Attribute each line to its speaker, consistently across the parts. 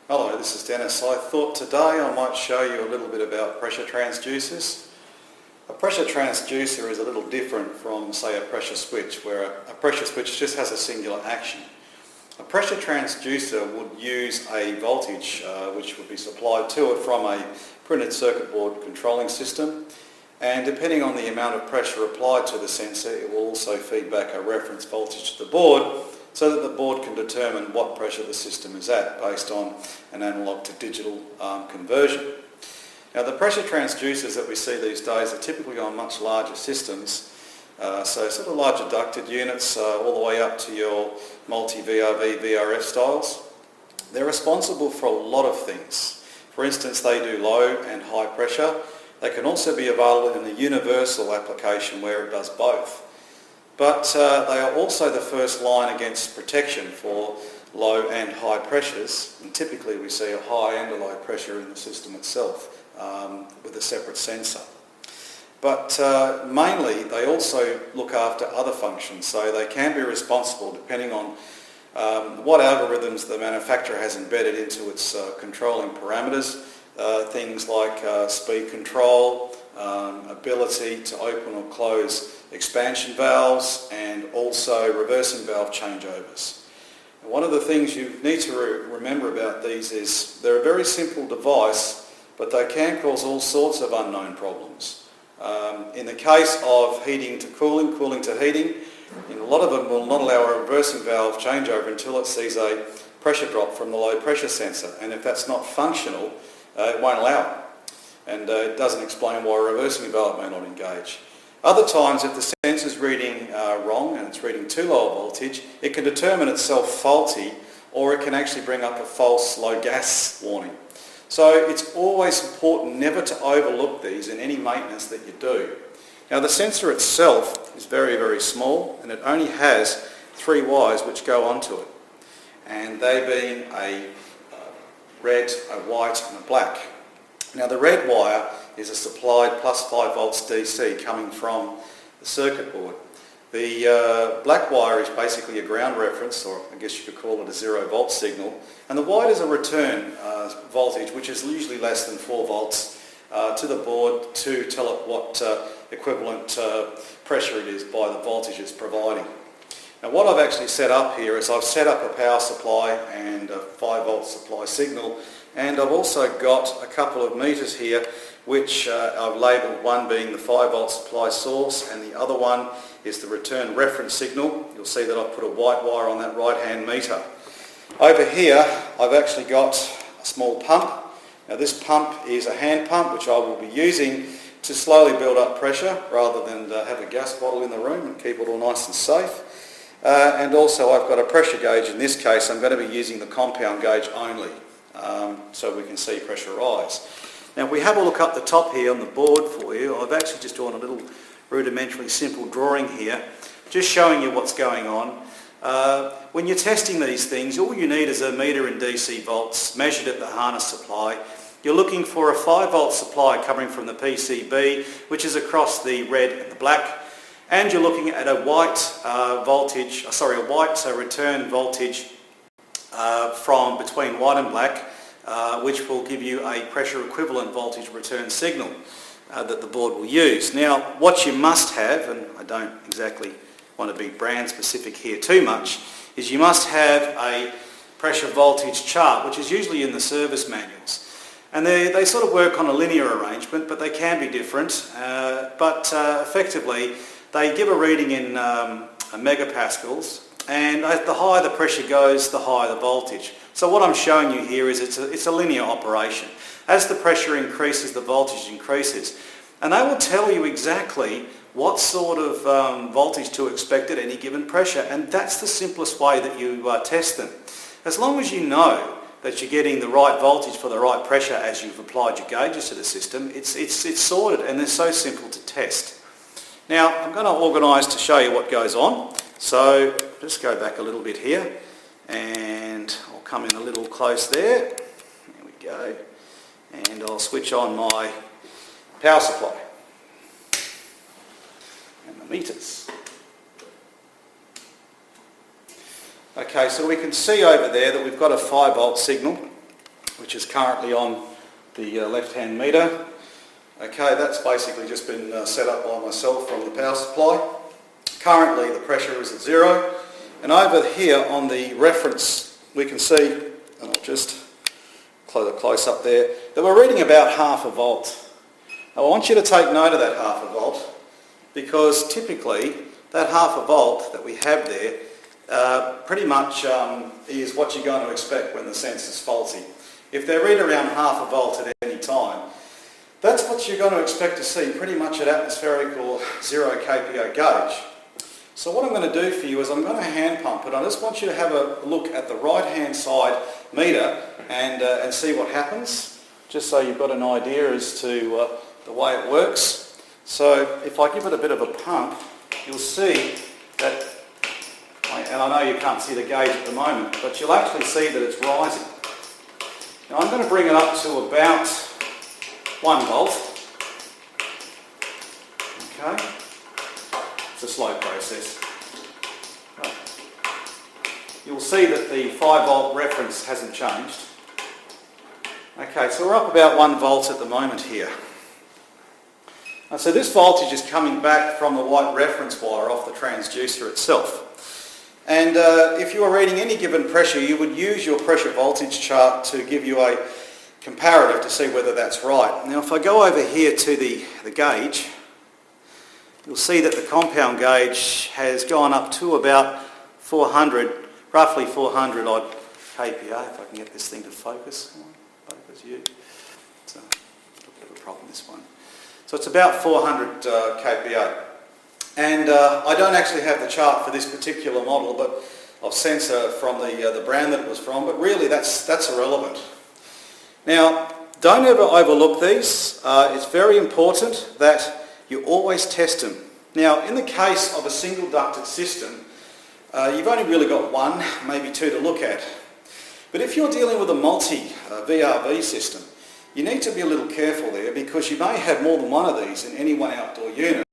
Speaker 1: Hello, this is Dennis. I thought today I might show you a little bit about pressure transducers. A pressure transducer is a little different from, say, a pressure switch, where a pressure switch just has a singular action. A pressure transducer would use a voltage which would be supplied to it from a printed circuit board controlling system, and depending on the amount of pressure applied to the sensor, it will also feed back a reference voltage to the board, so that the board can determine what pressure the system is at based on an analog to digital conversion. Now, the pressure transducers that we see these days are typically on much larger systems, so sort of larger ducted units all the way up to your multi-VRV, VRF styles. They're responsible for a lot of things. For instance, they do low and high pressure. They can also be available in a universal application where it does both. But they are also the first line against protection for low and high pressures, and typically we see a high and a low pressure in the system itself with a separate sensor. But mainly they also look after other functions, so they can be responsible depending on what algorithms the manufacturer has embedded into its controlling parameters, things like speed control, ability to open or close expansion valves, and also reversing valve changeovers. And one of the things you need to remember about these is they're a very simple device, but they can cause all sorts of unknown problems. In the case of heating to cooling, cooling to heating, a lot of them will not allow a reversing valve changeover until it sees a pressure drop from the low pressure sensor, and if that's not functional, it won't allow it. And it doesn't explain why a reversing valve may not engage. Other times, if the sensor's reading wrong and it's reading too low a voltage, it can determine itself faulty, or it can actually bring up a false low gas warning. So it's always important never to overlook these in any maintenance that you do. Now, the sensor itself is very, very small, and it only has 3 wires which go onto it, and they being a red, a white and a black. Now, the red wire is a supplied plus 5 volts DC coming from the circuit board. The black wire is basically a ground reference, or I guess you could call it a 0 volt signal, and the white is a return voltage, which is usually less than 4 volts to the board to tell it what equivalent pressure it is by the voltage it's providing. Now, what I've actually set up here is I've set up a power supply and a 5 volt supply signal, and I've also got a couple of meters here which I've labelled, one being the 5 volt supply source and the other one is the return reference signal. You'll see that I've put a white wire on that right hand meter. Over here I've actually got a small pump. Now, this pump is a hand pump which I will be using to slowly build up pressure rather than have a gas bottle in the room and keep it all nice and safe. And also I've got a pressure gauge. In this case I'm going to be using the compound gauge only, so we can see pressure rise. Now, if we have a look up the top here on the board for you, I've actually just drawn a little rudimentarily simple drawing here, just showing you what's going on. When you're testing these things, all you need is a meter in DC volts measured at the harness supply. You're looking for a 5 volt supply coming from the PCB, which is across the red and the black, and you're looking at a white return voltage from between white and black, which will give you a pressure equivalent voltage return signal that the board will use. Now, what you must have, and I don't exactly want to be brand specific here too much, is you must have a pressure voltage chart, which is usually in the service manuals. And they sort of work on a linear arrangement, but they can be different. Effectively, they give a reading in megapascals, and the higher the pressure goes, the higher the voltage. So what I'm showing you here is it's a linear operation. As the pressure increases, the voltage increases. And they will tell you exactly what sort of voltage to expect at any given pressure, and that's the simplest way that you test them. As long as you know that you're getting the right voltage for the right pressure as you've applied your gauges to the system, it's sorted, and they're so simple to test. Now, I'm going to organise to show you what goes on. So just go back a little bit here, and I'll come in a little close there. There we go. And I'll switch on my power supply and the meters. Okay, so we can see over there that we've got a 5 volt signal which is currently on the left-hand meter. Okay, that's basically just been set up by myself from the power supply. Currently the pressure is at 0, and over here on the reference we can see, and I'll just close up there, that we're reading about half a volt. Now I want you to take note of that half a volt, because typically that half a volt that we have there pretty much is what you're going to expect when the sensor's faulty. If they read around half a volt at any time, that's what you're going to expect to see pretty much at atmospheric or 0 kPa gauge. So what I'm going to do for you is I'm going to hand pump it. I just want you to have a look at the right hand side meter and see what happens, just so you've got an idea as to the way it works. So if I give it a bit of a pump, you'll see that, and I know you can't see the gauge at the moment, but you'll actually see that it's rising. Now I'm going to bring it up to about 1 volt. Okay. It's a slow process. You'll see that the 5 volt reference hasn't changed. Okay, so we're up about 1 volt at the moment here. And so this voltage is coming back from the white reference wire off the transducer itself. And if you were reading any given pressure, you would use your pressure voltage chart to give you a comparative to see whether that's right. Now if I go over here to the gauge, you'll see that the compound gauge has gone up to about 400, roughly 400 odd kPa, if I can get this thing to focus. Focus you. It's a bit of a problem, this one. So it's about 400 kPa. And I don't actually have the chart for this particular model of sensor from the brand that it was from, but really that's irrelevant. Now, don't ever overlook these. It's very important that you always test them. Now, in the case of a single ducted system, you've only really got 1, maybe 2 to look at. But if you're dealing with a multi-VRV system, you need to be a little careful there, because you may have more than one of these in any one outdoor unit.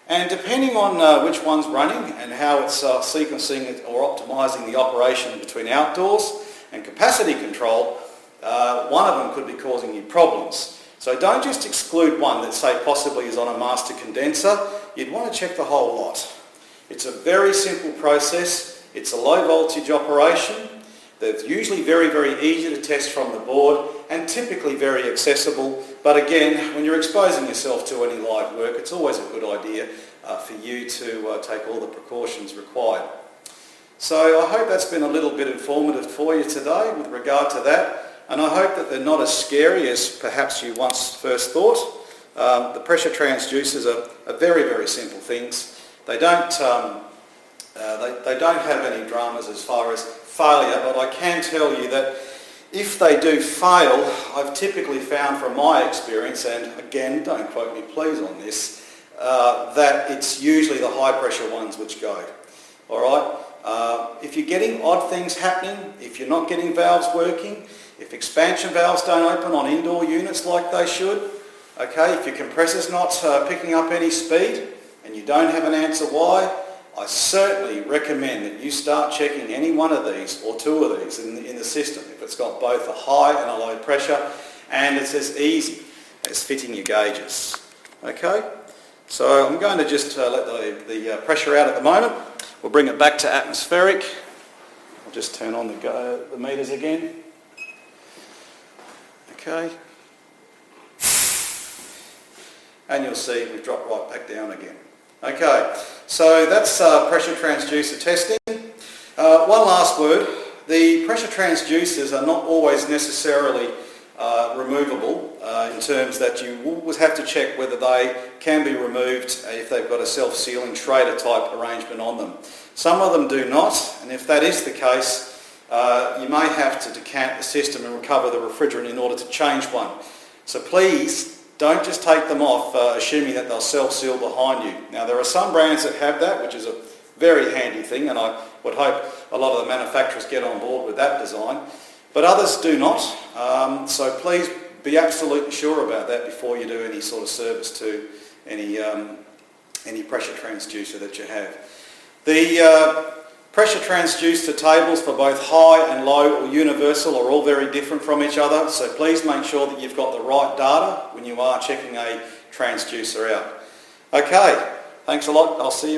Speaker 1: And depending on which one's running and how it's sequencing it or optimising the operation between outdoors and capacity control, one of them could be causing you problems. So don't just exclude one that, say, possibly is on a master condenser. You'd want to check the whole lot. It's a very simple process. It's a low voltage operation. They're usually very, very easy to test from the board and typically very accessible. But again, when you're exposing yourself to any live work, it's always a good idea for you to take all the precautions required. So I hope that's been a little bit informative for you today with regard to that. And I hope that they're not as scary as perhaps you once first thought. The pressure transducers are very, very simple things. They don't have any dramas as far as failure, but I can tell you that if they do fail, I've typically found from my experience, and again, don't quote me please on this, that it's usually the high pressure ones which go. All right? If you're getting odd things happening, if you're not getting valves working, if expansion valves don't open on indoor units like they should, okay, if your compressor's not picking up any speed and you don't have an answer why, I certainly recommend that you start checking any one of these or 2 of these in the system if it's got both a high and a low pressure, and it's as easy as fitting your gauges. Okay, so I'm going to just let the pressure out at the moment. We'll bring it back to atmospheric. I'll just turn on the meters again. Okay, and you'll see we've dropped right back down again. Okay, so that's pressure transducer testing. One last word. The pressure transducers are not always necessarily removable in terms that you will have to check whether they can be removed if they've got a self-sealing Schrader type arrangement on them. Some of them do not, and if that is the case, you may have to decant the system and recover the refrigerant in order to change one. So please, don't just take them off assuming that they'll self-seal behind you. Now there are some brands that have that, which is a very handy thing, and I would hope a lot of the manufacturers get on board with that design. But others do not, so please be absolutely sure about that before you do any sort of service to any pressure transducer that you have. The Pressure transducer tables for both high and low or universal are all very different from each other, so please make sure that you've got the right data when you are checking a transducer out. Okay, thanks a lot. I'll see you.